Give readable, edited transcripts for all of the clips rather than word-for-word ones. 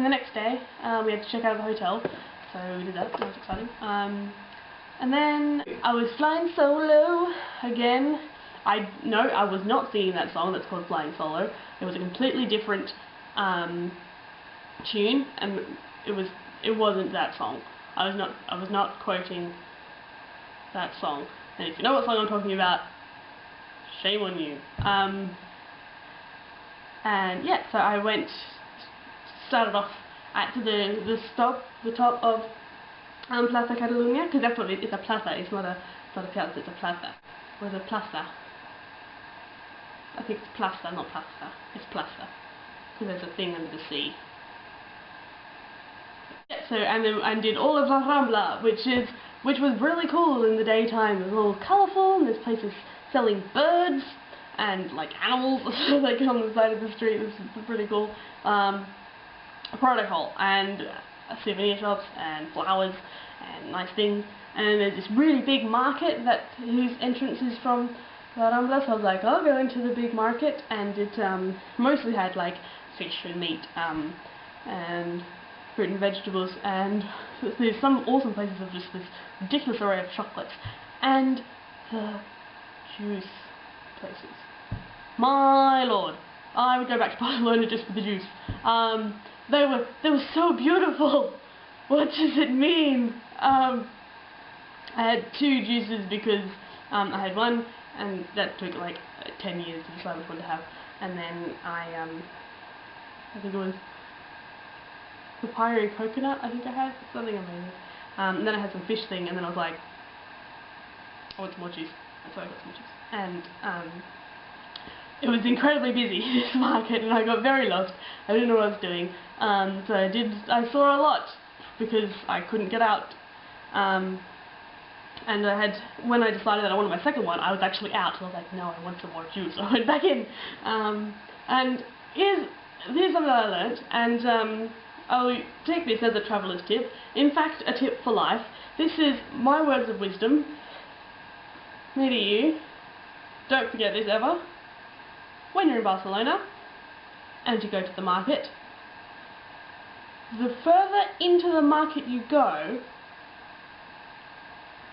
then the next day, we had to check out of the hotel, so we did that. That was exciting. And then I was flying solo again. No, I was not singing that song that's called Flying Solo. It was a completely different tune, and it wasn't that song. I was not quoting that song. And if you know what song I'm talking about, shame on you. And yeah, so I started off at the top of Plaza Catalunya, because that's what it is. It's a plaza. It's not a piazza. It's a plaza. Or is it plaza? I think it's plaza, not plaza. It's plaza, because there's a thing under the sea. Yeah, so and then I did all of La Rambla, which was really cool in the daytime. It was all colourful, and there's places selling birds and like animals like on the side of the street. It was pretty cool. Protocol and souvenir shops and flowers and nice things. And there's this really big market whose entrance is from La Rambla, so I was like, I'll go into the big market, and it mostly had like fish and meat and fruit and vegetables, and there's some awesome places of just this ridiculous array of chocolates and the juice places. My lord, I would go back to Barcelona just for the juice. They were so beautiful. What does it mean? I had 2 juices because I had one, and that took like 10 years to decide which one to have, and then I think it was papaya coconut. I think I had something amazing. And then I had some fish thing, and then I was like, I want some more juice, and so I got some juice. And it was incredibly busy, this market, and I got very lost. I didn't know what I was doing. So I saw a lot because I couldn't get out. And when I decided that I wanted my second one, I was actually out. So I was like, no, I want some more juice. So I went back in. And here's something that I learnt, and I'll take this as a traveller's tip. In fact, a tip for life. This is my words of wisdom. Me to you. Don't forget this ever. When you're in Barcelona and you go to the market, the further into the market you go,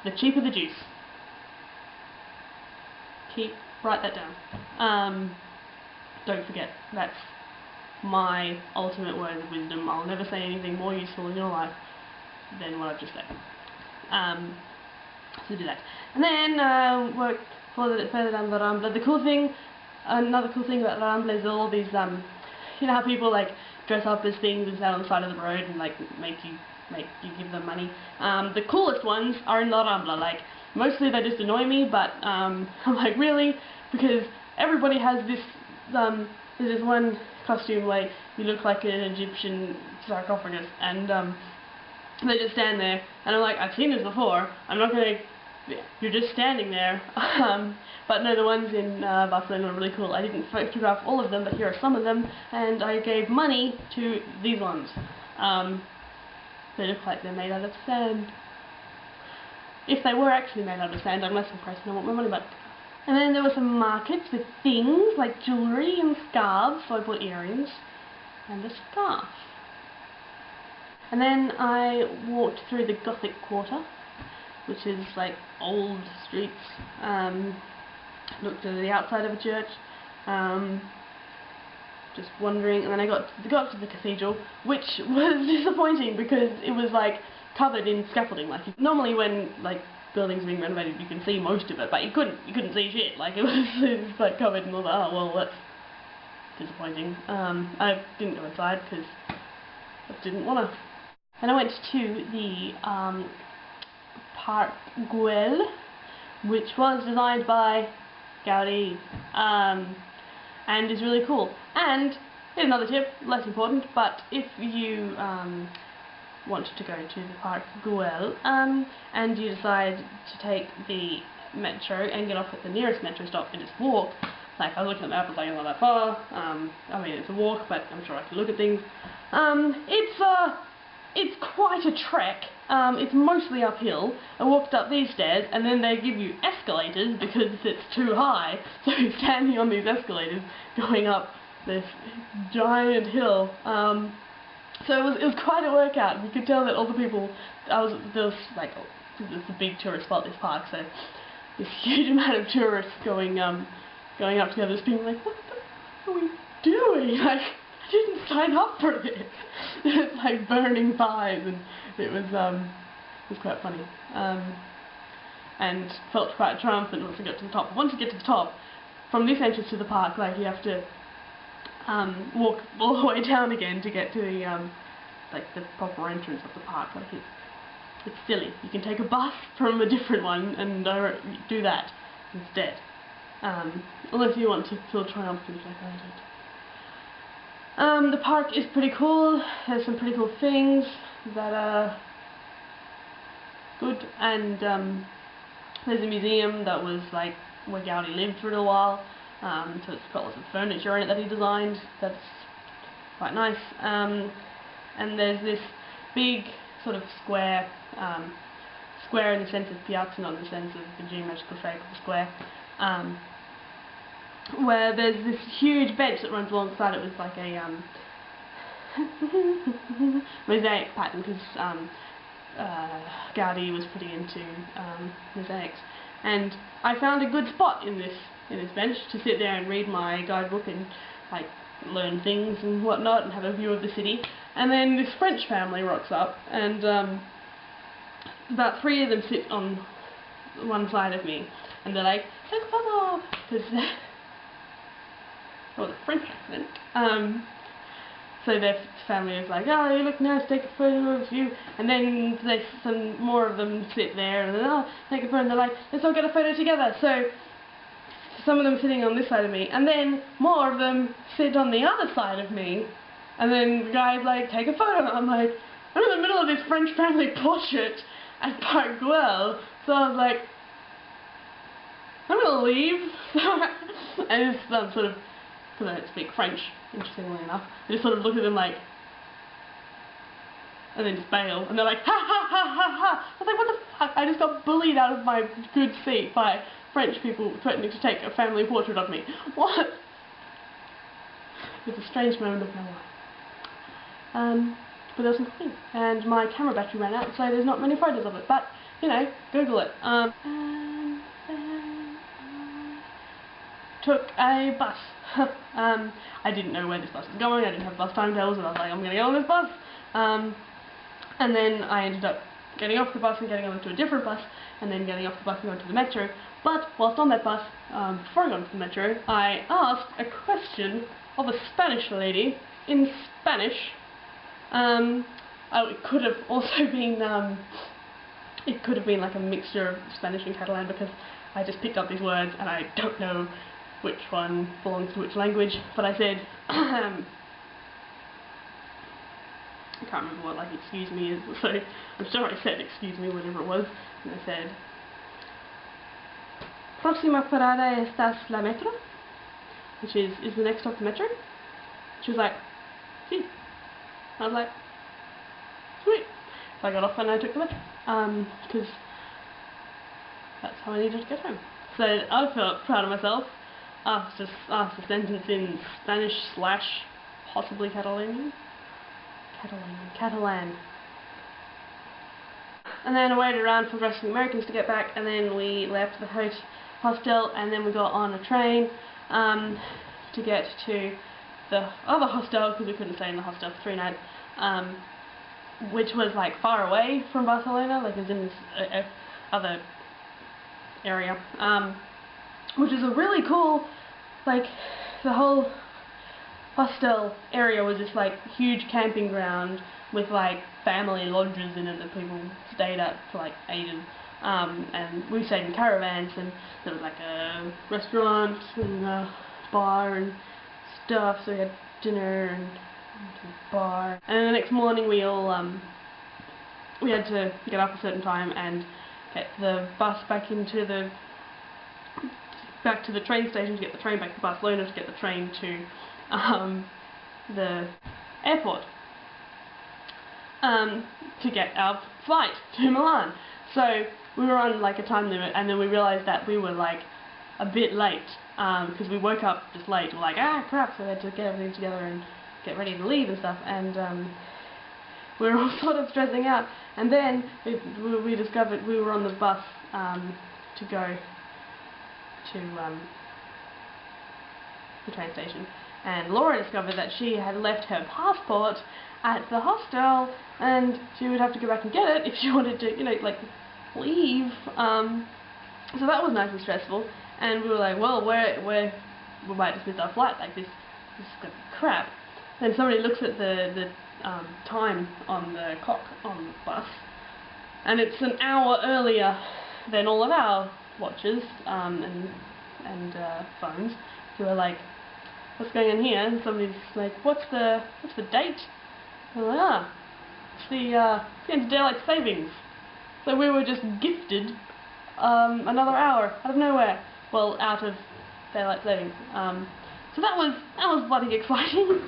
the cheaper the juice. Write that down. Don't forget. That's my ultimate word of wisdom. I'll never say anything more useful in your life than what I've just said. So do that. And then worked further down the Rambla. Another cool thing about La Rambla is all these, you know how people like dress up as things and stand on the side of the road and like make you give them money. The coolest ones are in La Rambla. Like mostly they just annoy me, but I'm like, really? Because everybody has this. There's this one costume where you look like an Egyptian sarcophagus, and they just stand there, and I'm like, I've seen this before. I'm not gonna. You're just standing there. But no, the ones in Barcelona are really cool. I didn't photograph all of them, but here are some of them, and I gave money to these ones. They look like they're made out of sand. If they were actually made out of sand, I'm less impressed and I want my money back. And then there were some markets with things like jewellery and scarves, so I bought earrings and a scarf. And then I walked through the Gothic quarter, which is like old streets. Looked at the outside of a church, just wandering, and then I got to the cathedral, which was disappointing because it was like covered in scaffolding. Like normally when like buildings are being renovated, you can see most of it, but you couldn't see shit. Like it was like covered, and all that. Oh well, that's disappointing. I didn't go inside because I didn't wanna. And I went to the Park Güell, which was designed by Gaudi, and is really cool. And here's another tip, less important, but if you want to go to the Park Güell and you decide to take the metro and get off at the nearest metro stop and just walk, like I was looking at the map, it's like not that far. I mean it's a walk, but I'm sure I can look at things. It's quite a trek. It's mostly uphill. I walked up these stairs, and then they give you escalators because it's too high. So you're standing on these escalators going up this giant hill. So it was quite a workout. You could tell that all the people, there was like, it's a big tourist spot, this park, so this huge amount of tourists going up together, just being like, what the are we doing? Like, I didn't sign up for this. It's like burning thighs, and it was quite funny. And felt quite triumphant once we got to the top. Once you get to the top, from this entrance to the park, like, you have to walk all the way down again to get to the like the proper entrance of the park. Like, it's silly. You can take a bus from a different one and do that instead. Unless you want to feel triumphant like I did. The park is pretty cool. There's some pretty cool things that are good, and there's a museum that was like where Gaudi lived for a little while. So it's got lots of furniture in it that he designed. That's quite nice. And there's this big sort of square in the sense of piazza, not in the sense of the geometrical shape of the square, where there's this huge bench that runs alongside it with like a mosaic pattern, because Gaudi was pretty into mosaics. And I found a good spot in this bench to sit there and read my guidebook and like learn things and whatnot and have a view of the city. And then this French family rocks up, and about 3 of them sit on one side of me, and they're like, take a photo, because oh, the French accent. So their family is like, oh, you look nice, take a photo of you. And then some more of them sit there and then, oh, take a photo, and they're like, let's all get a photo together. So some of them sitting on this side of me, and then more of them sit on the other side of me. And then the guy's like, take a photo. I'm like, I'm in the middle of this French family portrait at Park Güell. So I was like, I'm gonna leave. So I just sort of, because I don't speak French, interestingly enough, I just sort of look at them like, and then just bail, and they're like, ha ha ha ha ha. I was like, what the fuck? I just got bullied out of my good seat by French people threatening to take a family portrait of me. What? It's a strange moment of my life. But there was some cool things. And my camera battery ran out, so there's not many photos of it, but, you know, Google it. And then I took a bus. I didn't know where this bus was going, I didn't have bus timetables, and I was like, I'm gonna get on this bus. And then I ended up getting off the bus and getting onto a different bus, and then getting off the bus and going to the metro. But whilst on that bus, before I got onto the metro, I asked a question of a Spanish lady in Spanish. It could have also been like a mixture of Spanish and Catalan, because I just picked up these words and I don't know which one belongs to which language. But I said, I can't remember what like excuse me is, so I'm sure I said excuse me, whatever it was, and I said, próxima parada estás la metro, which is the next stop the metro? She was like, sí. I was like, sweet. So I got off and I took the metro, because that's how I needed to get home. So I felt proud of myself. Just asked a sentence in Spanish / possibly Catalan. And then I waited around for the rest of the Americans to get back, and then we left the hostel, and then we got on a train to get to the other hostel, because we couldn't stay in the hostel for 3 nights, which was like far away from Barcelona, like it was in this other area, which is a really cool, like the whole hostel area was this like huge camping ground with like family lodges in it that people stayed at for like ages, and we stayed in caravans, and there was like a restaurant and a bar and stuff, so we had dinner and a bar, and the next morning we all we had to get up a certain time and get the bus back to the train station to get the train back to Barcelona, to get the train to the airport, to get our flight to Milan. So we were on like a time limit, and then we realised that we were like a bit late, because we woke up just late. We're like, ah crap, so we had to get everything together and get ready to leave and stuff, and we were all sort of stressing out. And then we discovered we were on the bus to go to the train station, and Laura discovered that she had left her passport at the hostel, and she would have to go back and get it if she wanted to, like, leave. So that was nice and stressful, and we were like, well, we might just miss our flight, like this is gonna be crap. Then somebody looks at the time on the clock on the bus, and it's an hour earlier than all of our watches and phones. So we're like, what's going on here? And somebody's like, what's the date? And we're like, it's the end of daylight savings. So we were just gifted another hour out of nowhere. Well, out of daylight savings. So that was bloody exciting.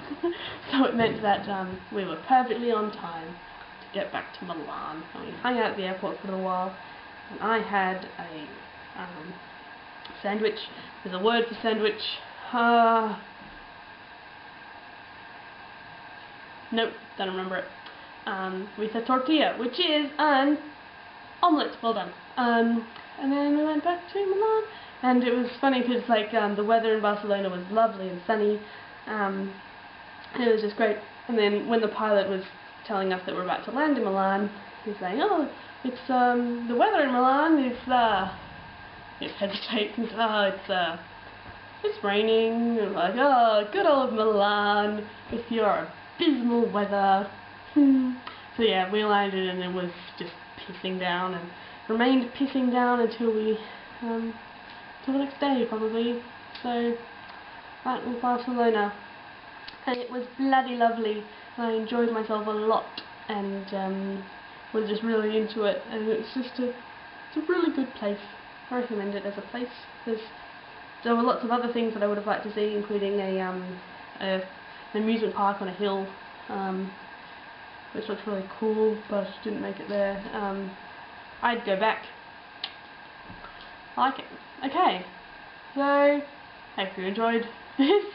So it meant that we were perfectly on time to get back to Milan. And we hung out at the airport for a little while, and I had a sandwich. There's a word for sandwich. Nope, don't remember it. With a tortilla, which is an omelette. Well done. And then we went back to Milan, and it was funny because like the weather in Barcelona was lovely and sunny. It was just great. And then when the pilot was telling us that we're about to land in Milan, he was saying, "Oh, it's the weather in Milan is it hesitates and it's raining." And like, oh, good old Milan with your abysmal weather. So yeah, we landed and it was just pissing down and remained pissing down until we till the next day probably. So that was Barcelona, and it was bloody lovely. I enjoyed myself a lot and was just really into it, and it's a really good place. I recommend it as a place. There were lots of other things that I would have liked to see, including an amusement park on a hill, which looks really cool, but didn't make it there. I'd go back. I like it. Okay, so I hope you enjoyed this.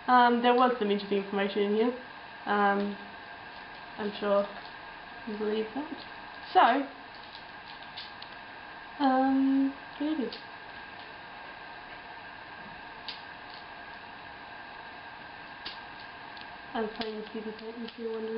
There was some interesting information in here. I'm sure you believe that. So, here it is. I'm playing with Stevie Payton if you're wondering.